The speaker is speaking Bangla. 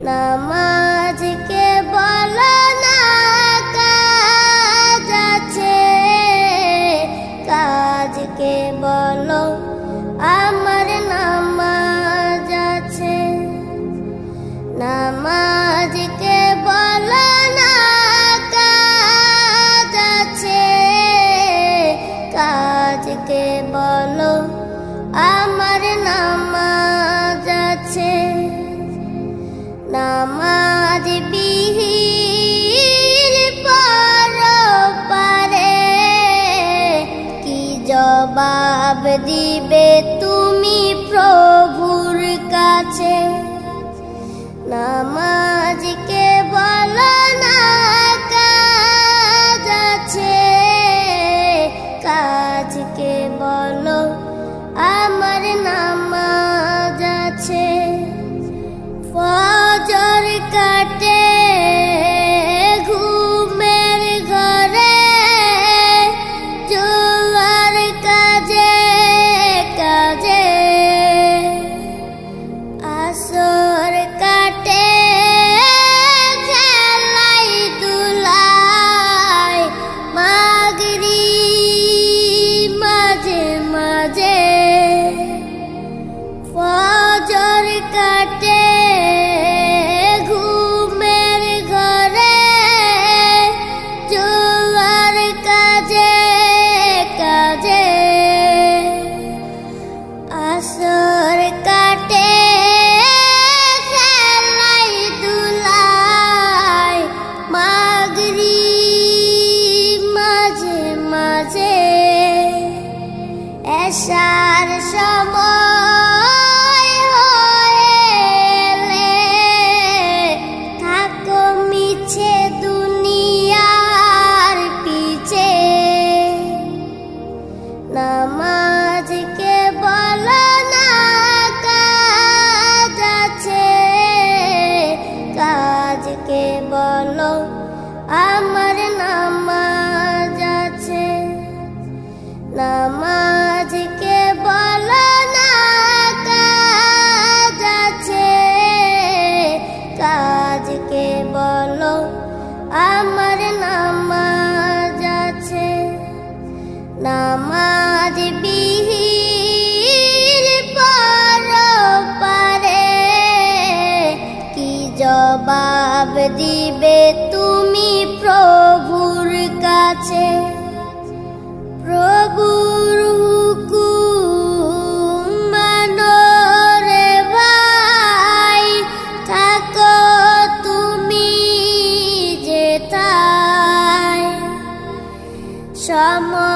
নামাজকে বলো না কাজ আছে, কাজকে বলো আমার নামাজ আছে। নামাজকে বলো না কাজ আছে, কাজকে বলো আমার নামাজ আছে। নামাজ বিহীন পরপারে কি জবাব দিবে তুমি প্রভুর কাছে? নামাজকে বলো না কাজ আছে, কাজকে বলো আমার নামাজ আছে। ফজর কাটে ঘুমের ঘরে, জোয়ার কাজে কাজে। আসর কাটে খেলাই দুলাই, মাগরিব মাঝে মাঝে। ফজর কাটে আসর কাটে খেলাই দুলাই, মাগরিব মাঝে মাঝে। এশার সময় হলে থাকো মিছে দুনিয়ার পিছে। নামাজকে বলো না কাজ আছে, কাজকে বলো আমার নামাজ আছে। নামাজকে বলো না কাজ আছে, কাজকে বলো আমার নামাজ আছে। নামাজ বিহীন পরপারে কি জবাব দিবে তুমি প্রভুর কাছে? প্রভুর হুকুম মানো রে ভাই, থাকো তুমি যেথায়। সময়